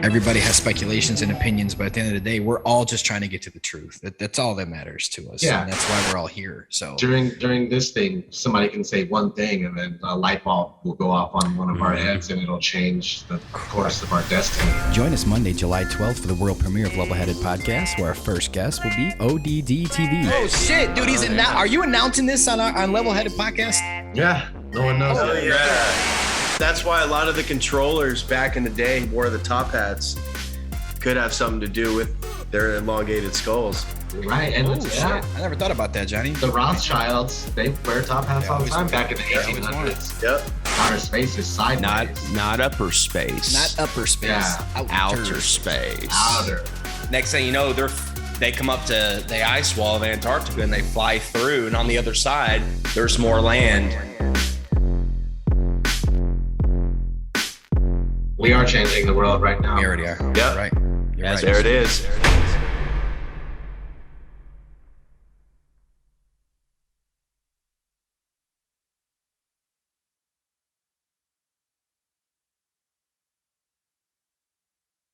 everybody has speculations and opinions, but at the end of the day, we're all just trying to get to the truth. That's all that matters to us. Yeah. And that's why we're all here. So during this thing, somebody can say one thing and then a light bulb will go off on one of our heads and it'll change the course of our destiny. Join us Monday, July 12th for the world premiere of Level-Headed Podcast, where our first guest will be O.D.D TV. Oh shit, dude, are you announcing this on Level-Headed Podcast? Yeah, no one knows. Oh, yeah. That's why a lot of the controllers back in the day wore the top hats. Could have something to do with their elongated skulls. Right, and shit. I never thought about that, Johnny. The Rothschilds, they wear top hats all the time back in the 1800s. Yep. Outer space is sideways. Not upper space. Not upper space. Yeah. Outer space. Outer. Next thing you know, they come up to the ice wall of Antarctica and they fly through, and on the other side, there's more land. We are changing the world right now. We already are. Yep. Right. You're right. There it is.